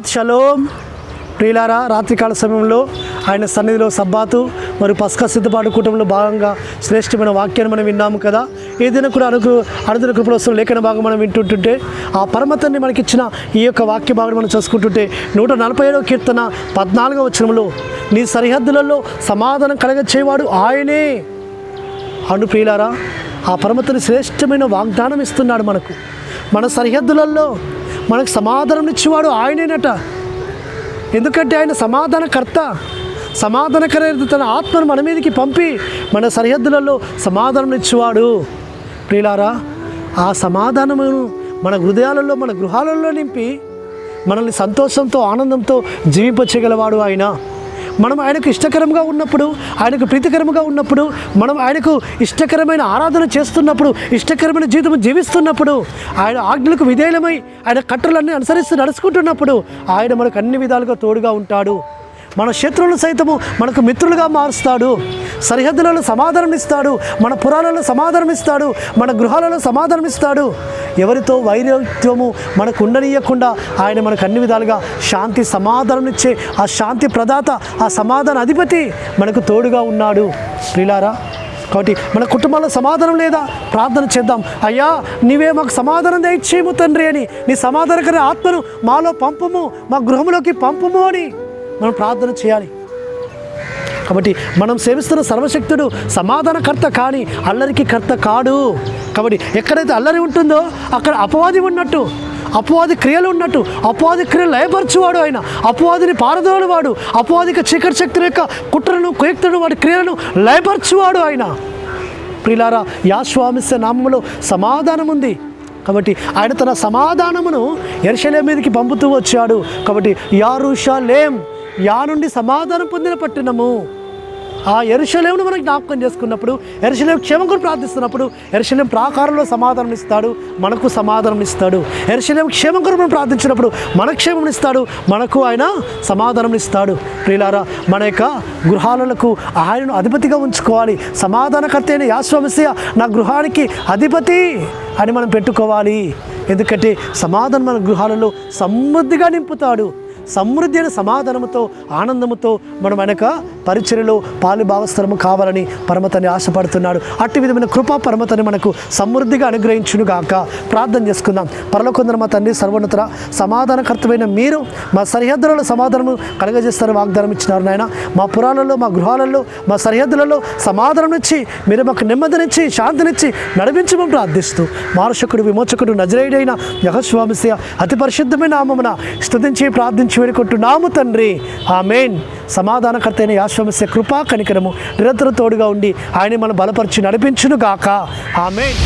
Sabbath shalom. ప్రియులారా, రాత్రికాల సమయంలో ఆయన సన్నిధిలో సబ్బాతు మరియు పస్కా సిద్ధపాటు కూటంలో భాగంగా శ్రేష్టమైన వాక్యాన్ని మనం విన్నాము కదా. ఏదైనా కూడా అనుదిన కృపలోసం లేఖన భాగం మనం వింటుంటుంటే ఆ పరమతన్ని మనకిచ్చిన ఈ యొక్క వాక్య భాగం మనం చూసుకుంటుంటే 147వ కీర్తన 14వ వచనంలో నీ సరిహద్దులలో సమాధానం కలగచేవాడు ఆయనే అను. ప్రియులారా, ఆ పరమతని శ్రేష్టమైన వాగ్దానం ఇస్తున్నాడు మనకు. మన సరిహద్దులలో మనకు సమాధానం ఇచ్చేవాడు ఆయనేనట. ఎందుకంటే ఆయన సమాధానకర్త. సమాధానకర తన ఆత్మను మన మీదకి పంపి మన సరిహద్దులలో సమాధానం ఇచ్చేవాడు. ప్రియులారా, ఆ సమాధానమును మన హృదయాలలో మన గృహాలలో నింపి మనల్ని సంతోషంతో ఆనందంతో జీవింపచేయగలవాడు ఆయన. మనం ఆయనకు ఇష్టకరంగా ఉన్నప్పుడు, ఆయనకు ప్రీతికరంగా ఉన్నప్పుడు, మనం ఆయనకు ఇష్టకరమైన ఆరాధన చేస్తున్నప్పుడు, ఇష్టకరమైన జీవితం జీవిస్తున్నప్పుడు, ఆయన ఆజ్ఞలకు విధేయులమై ఆయన కట్టలన్నీ అనుసరిస్తూ నడుచుకుంటున్నప్పుడు ఆయన మనకు అన్ని విధాలుగా తోడుగా ఉంటాడు. మన శత్రువులు సైతము మనకు మిత్రులుగా మారుస్తాడు. సరిహద్దులలో సమాధానం ఇస్తాడు. మన పురాలలో సమాధానం ఇస్తాడు. మన గృహాలలో సమాధానం ఇస్తాడు. ఎవరితో వైరత్వము మనకు ఉండనీయకుండా ఆయన మనకు అన్ని విధాలుగా శాంతి సమాధానం ఇచ్చే ఆ శాంతి ప్రదాత, ఆ సమాధాన అధిపతి మనకు తోడుగా ఉన్నాడు. ప్రియులారా, కాబట్టి మన కుటుంబంలో సమాధానం లేదా? ప్రార్థన చేద్దాం. అయ్యా, నీవే మాకు సమాధానం దయచేయము తండ్రి అని, నీ సమాధానకర ఆత్మను మాలో పంపుము, మా గృహంలోకి పంపుము అని మనం ప్రార్థన చేయాలి. కాబట్టి మనం సేవిస్తున్న సర్వశక్తుడు సమాధానకర్త కానీ అల్లరికి కర్త కాడు. కాబట్టి ఎక్కడైతే అల్లరి ఉంటుందో అక్కడ అపవాది ఉన్నట్టు, అపవాది క్రియలు ఉన్నట్టు, అపవాది క్రియలు లయపరచువాడు ఆయన. అపవాదిని పారదోలువాడు. అపవాదిక చీకటి శక్తుల యొక్క కుట్రను కుయుక్తులను వాడి క్రియలను లయపరచువాడు ఆయన. ప్రియులారా, యాశ్వామిస్య నామములో సమాధానం ఉంది. కాబట్టి ఆయన తన సమాధానమును యెరూషలేము మీదకి పంపుతూ వచ్చాడు. కాబట్టి యారుషలేం, యా నుండి సమాధానం పొందిన పట్టణము. ఆ యెరూషలేమును మనం జ్ఞాపకం చేసుకున్నప్పుడు, యెరూషలేము క్షేమం కొరకు ప్రార్థిస్తున్నప్పుడు యెరూషలేము ప్రాకారంలో సమాధానం ఇస్తాడు, మనకు సమాధానం ఇస్తాడు. యెరూషలేము క్షేమం కొరకు మనం ప్రార్థించినప్పుడు మన క్షేమం ఇస్తాడు, మనకు ఆయన సమాధానం ఇస్తాడు. ప్రియులారా, మన యొక్క గృహాలకు ఆయనను అధిపతిగా ఉంచుకోవాలి. సమాధానకర్త అయిన యాశ్వమస్య నా గృహానికి అధిపతి అని మనం పెట్టుకోవాలి. ఎందుకంటే సమాధానం మన గృహాలలో సమృద్ధిగా నింపుతాడు. సమృద్ధి అయిన సమాధానంతో ఆనందంతో మనం వెనక పరిచర్యలో పాలు భాగస్థలము కావాలని పరమతని ఆశపడుతున్నాడు. అట్టి విధమైన కృపా పరమతని మనకు సమృద్ధిగా అనుగ్రహించునుగాక. ప్రార్థన చేసుకుందాం. పరలోకందర మా తండ్రి సర్వోన్నత సమాధానకర్తమైన మీరు మా సరిహద్దులలో సమాధానము కలగజేస్తారని వాగ్దానం ఇచ్చినారు నాయన. మా పురాలలో, మా గృహాలలో, మా సరిహద్దులలో సమాధానం ఇచ్చి మీరు మాకు నెమ్మదినిచ్చి శాంతినిచ్చి నడిపించమని ప్రార్థిస్తూ మారుషకుడు విమోచకుడు నజరేయుడైన యెహోవామిస్య అతి పరిశుద్ధమైన నామమున స్తుతించి ప్రార్థించి వేడుకుంటున్నాము తండ్రి. ఆమేన్. సమాధానకర్త అయిన యాశ్వమస్య కృపా కనికరము నిరంతరం తోడుగా ఉండి ఆయన మనం బలపరిచి నడిపించును గాక. ఆమేన్.